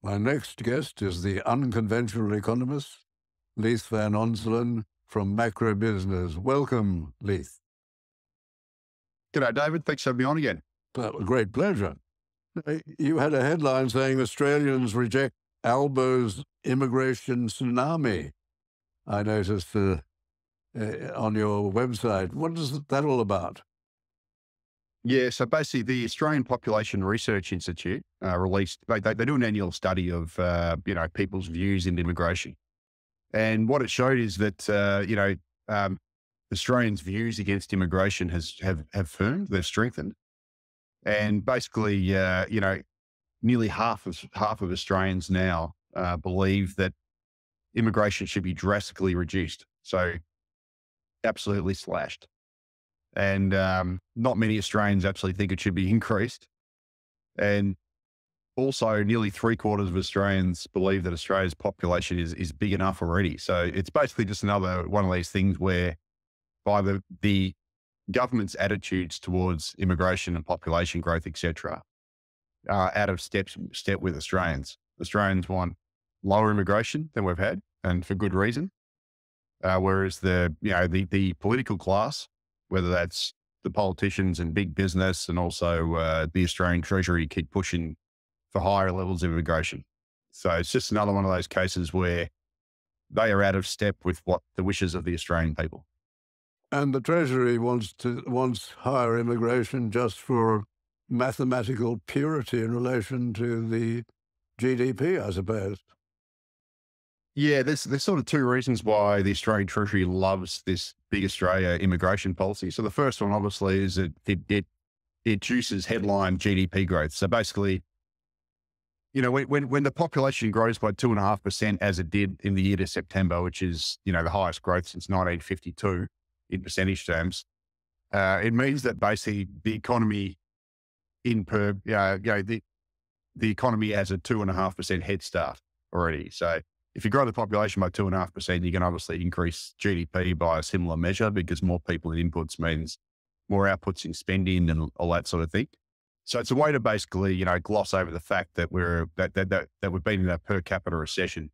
My next guest is the unconventional economist, Leith Van Onselen from Macro Business. Welcome, Leith. G'day, David. Thanks for having me on again. A great pleasure. You had a headline saying Australians reject Albo's immigration tsunami. I noticed on your website. What is that all about? Yeah, so basically the Australian Population Research Institute released, they do an annual study of, people's views in immigration. And what it showed is that, Australians' views against immigration have firmed, they've strengthened. And basically, nearly half of Australians now believe that immigration should be drastically reduced. So absolutely slashed. And not many Australians actually think it should be increased. And also nearly 3/4 of Australians believe that Australia's population is big enough already. So it's basically just another one of these things where by the government's attitudes towards immigration and population growth, etc., are out of step with Australians. Australians want lower immigration than we've had, and for good reason. Whereas the political class, whether that's the politicians and big business and also the Australian Treasury, keep pushing for higher levels of immigration. So it's just another one of those cases where they are out of step with what the wishes of the Australian people. And the Treasury wants higher immigration just for mathematical purity in relation to the GDP, I suppose. Yeah, there's sort of two reasons why the Australian Treasury loves this Big Australia immigration policy. So the first one, obviously, is that it juices headline GDP growth. So basically, when the population grows by 2.5%, as it did in the year to September, which is, the highest growth since 1952 in percentage terms, it means that basically the economy the economy has a 2.5% head start already. So if you grow the population by 2.5%, you can obviously increase GDP by a similar measure because more people in inputs means more outputs in spending and all that sort of thing. So it's a way to basically, gloss over the fact that we've been in a per capita recession.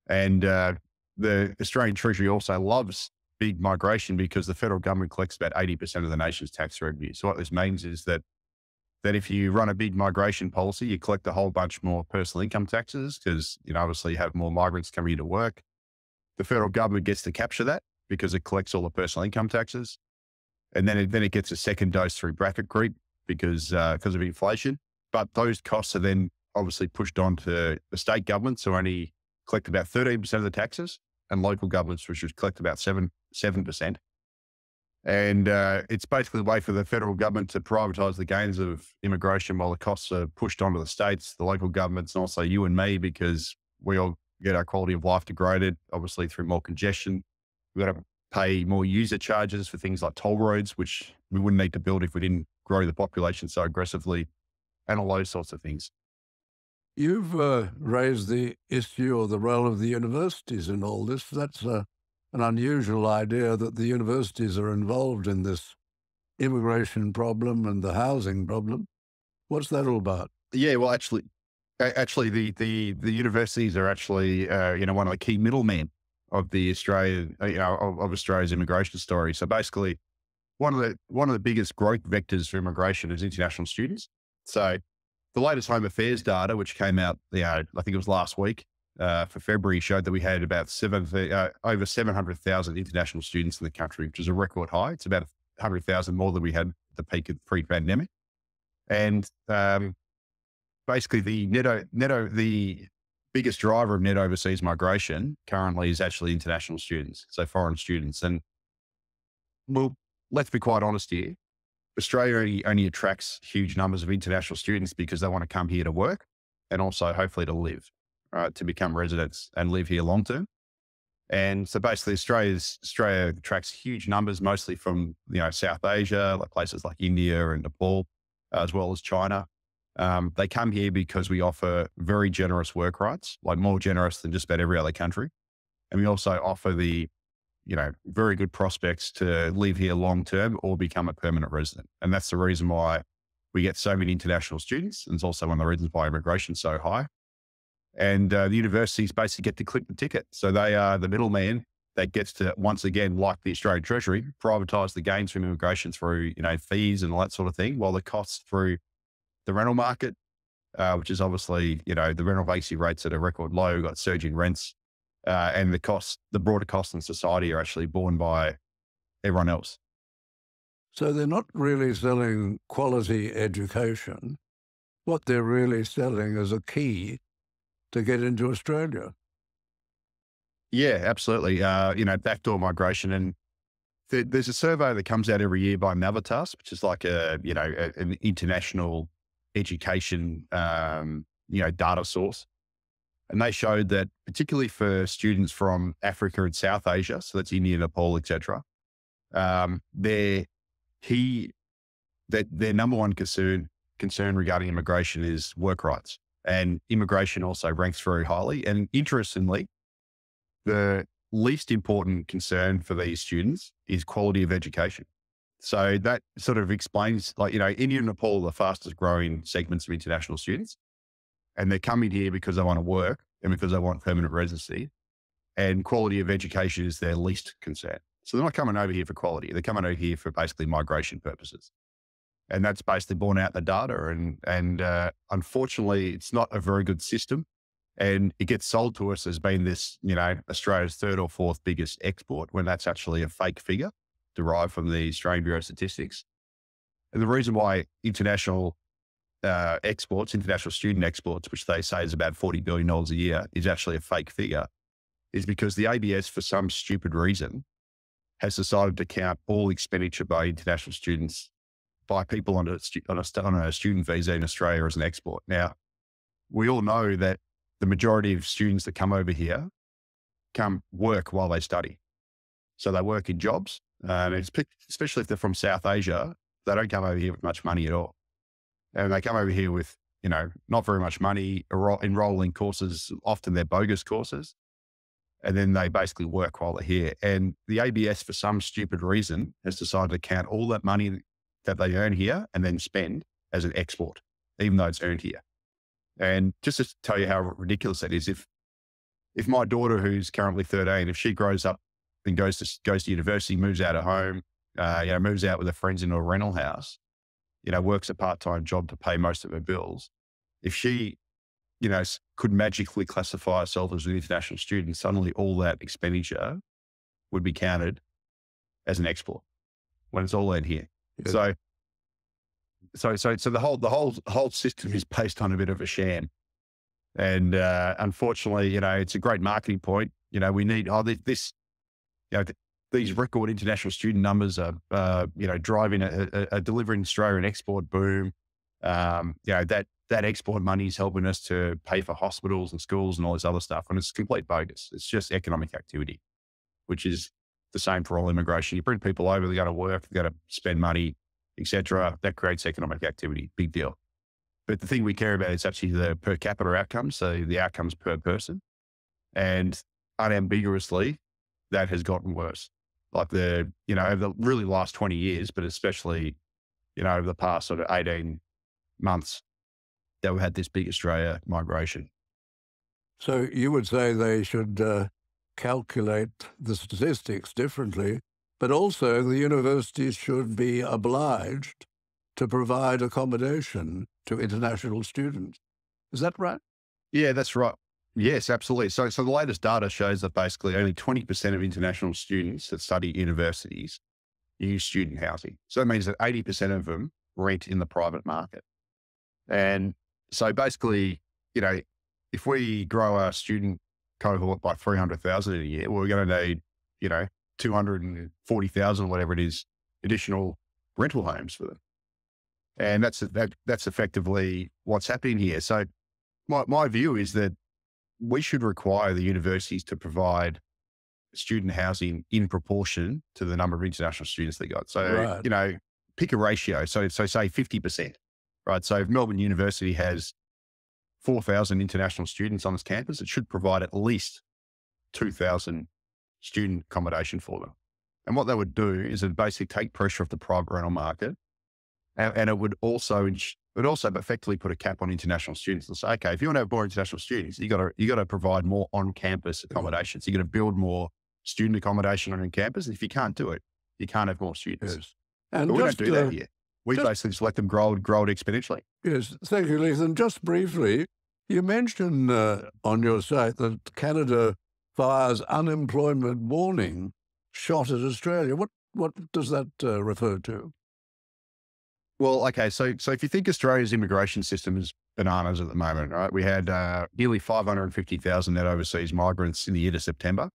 And the Australian Treasury also loves big migration because the federal government collects about 80% of the nation's tax revenue. So what this means is that if you run a big migration policy, you collect a whole bunch more personal income taxes because, obviously you have more migrants coming into work. The federal government gets to capture that because it collects all the personal income taxes. And then it gets a second dose through bracket creep because of inflation. But those costs are then obviously pushed on to the state governments who only collect about 13% of the taxes and local governments, which collect about 7%. And it's basically a way for the federal government to privatise the gains of immigration while the costs are pushed onto the states, the local governments, and also you and me, because we all get our quality of life degraded, obviously through more congestion. We've got to pay more user charges for things like toll roads, which we wouldn't need to build if we didn't grow the population so aggressively, and all those sorts of things. You've raised the issue or the role of the universities in all this. That's an unusual idea that the universities are involved in this immigration problem and the housing problem. What's that all about? Yeah, well, actually, the universities are actually one of the key middlemen of the of Australia's immigration story. So basically, one of the biggest growth vectors for immigration is international students. So the latest Home Affairs data, which came out, I think it was last week, for February, showed that we had about over 700,000 international students in the country, which is a record high. It's about 100,000 more than we had at the peak of pre-pandemic. And basically, the biggest driver of net overseas migration currently is actually international students, so foreign students. And well, let's be quite honest here. Australia only attracts huge numbers of international students because they want to come here to work and also hopefully to live, right, to become residents and live here long term. And so basically Australia attracts huge numbers, mostly from, South Asia, like places like India and Nepal, as well as China. They come here because we offer very generous work rights, like more generous than just about every other country. And we also offer the, very good prospects to live here long term or become a permanent resident. And that's the reason why we get so many international students. And it's also one of the reasons why immigration is so high. And the universities basically get to clip the ticket. So they are the middleman that gets to, once again, like the Australian Treasury, privatise the gains from immigration through, fees and all that sort of thing, while the costs through the rental market, which is obviously, the rental vacancy rates at a record low, we've got surging rents, and the broader costs in society are actually borne by everyone else. So they're not really selling quality education. What they're really selling is a key to get into Australia. Yeah, absolutely. Backdoor migration. And there's a survey that comes out every year by Navitas, which is like an international education, data source. And they showed that particularly for students from Africa and South Asia, so that's India, Nepal, etc., their number one concern regarding immigration is work rights. And immigration also ranks very highly. And interestingly, the least important concern for these students is quality of education. So that sort of explains, India and Nepal are the fastest growing segments of international students. And they're coming here because they want to work and because they want permanent residency. And quality of education is their least concern. So they're not coming over here for quality. They're coming over here for basically migration purposes. And that's basically borne out the data. And unfortunately, it's not a very good system. And it gets sold to us as being this, Australia's third or fourth biggest export, when that's actually a fake figure derived from the Australian Bureau of Statistics. And the reason why international student exports, which they say is about $40 billion a year, is actually a fake figure, is because the ABS, for some stupid reason, has decided to count all expenditure by international students by people on a student visa in Australia as an export. Now, we all know that the majority of students that come over here come work while they study. So they work in jobs, especially if they're from South Asia, they don't come over here with much money at all. And they come over here with, not very much money, enroll in courses, often they're bogus courses. And then they basically work while they're here. And the ABS, for some stupid reason, has decided to count all that money that they earn here and then spend as an export, even though it's earned here. And just to tell you how ridiculous that is, if my daughter, who's currently 13, if she grows up and goes to university, moves out of home, moves out with her friends into a rental house, works a part-time job to pay most of her bills, if she, could magically classify herself as an international student, suddenly all that expenditure would be counted as an export when it's all earned here. Yeah. So the whole system is based on a bit of a sham. And unfortunately, it's a great marketing point. We need these record international student numbers are driving a delivering Australian export boom. That export money is helping us to pay for hospitals and schools and all this other stuff. And it's complete bogus. It's just economic activity, which is the same for all immigration. You bring people over, they got to work, they got to spend money, etc. That creates economic activity. Big deal. But the thing we care about is actually the per capita outcomes. So the outcomes per person. And unambiguously, that has gotten worse. Like over the really last 20 years, but especially, over the past sort of 18 months, that we had this big Australia migration. So you would say they should calculate the statistics differently, but also the universities should be obliged to provide accommodation to international students. Is that right? Yeah, that's right. Yes, absolutely. So the latest data shows that basically only 20% of international students that study at universities use student housing. So that means that 80% of them rent in the private market. And so basically, if we grow our student cohort by 300,000 in a year, we're going to need, 240,000, whatever it is, additional rental homes for them. And that's effectively what's happening here. So my view is that we should require the universities to provide student housing in proportion to the number of international students they got. So, right. Pick a ratio. So say 50%, right? So if Melbourne University has 4,000 international students on its campus, it should provide at least 2,000 student accommodation for them. And what that would do is it basically take pressure off the private rental market. And it would also but also effectively put a cap on international students and say, okay, if you want to have more international students, you got to provide more on-campus accommodations. You got to build more student accommodation on campus. And if you can't do it, you can't have more students. Yes. And but we don't do that here. We basically just let them grow it exponentially. Yes. Thank you, Leith. And just briefly, you mentioned on your site that Canada fires unemployment warning shot at Australia. What does that refer to? Well, okay, so if you think Australia's immigration system is bananas at the moment, right? We had nearly 550,000 net overseas migrants in the year to September,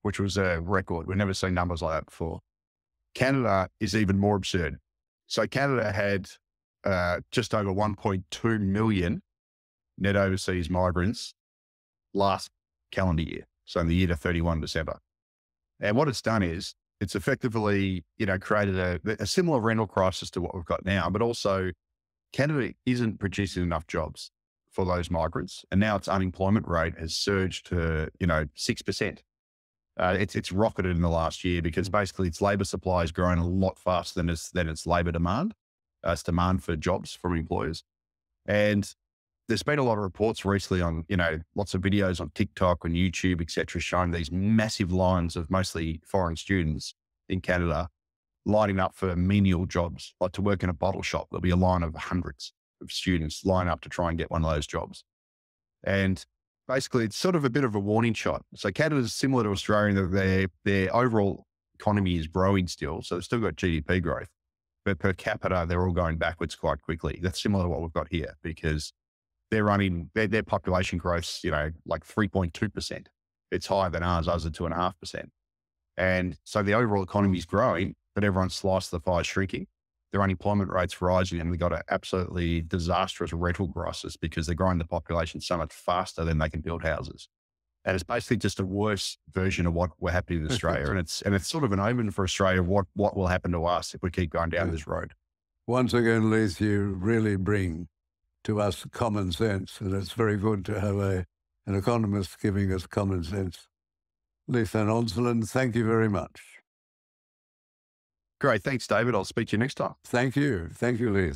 which was a record. We've never seen numbers like that before. Canada is even more absurd. So Canada had just over 1.2 million net overseas migrants last calendar year, so in the year to 31 December. And what it's done is it's effectively, created a similar rental crisis to what we've got now, but also Canada isn't producing enough jobs for those migrants. And now its unemployment rate has surged to, 6%. It's rocketed in the last year because basically its labor supply has grown a lot faster than its labor demand. Its demand for jobs from employers. And there's been a lot of reports recently on, lots of videos on TikTok, on YouTube, et cetera, showing these massive lines of mostly foreign students in Canada lining up for menial jobs, like to work in a bottle shop. There'll be a line of hundreds of students line up to try and get one of those jobs. And basically it's sort of a bit of a warning shot. So Canada's similar to Australia in that their overall economy is growing still. So they've still got GDP growth, but per capita, they're all going backwards quite quickly. That's similar to what we've got here because they're running their population growth's, like 3.2%. It's higher than ours. Ours are 2.5%. And so the overall economy is growing, but everyone's sliced the pie shrinking. Their unemployment rate's rising, and they've got an absolutely disastrous rental crisis because they're growing the population so much faster than they can build houses. And it's basically just a worse version of what we're happening in Australia. and it's sort of an omen for Australia of what will happen to us if we keep going down this road. Once again, Leith, you really bring to us common sense, and it's very good to have an economist giving us common sense. Leith Van Onselen, thank you very much. Great. Thanks, David. I'll speak to you next time. Thank you. Thank you, Leith.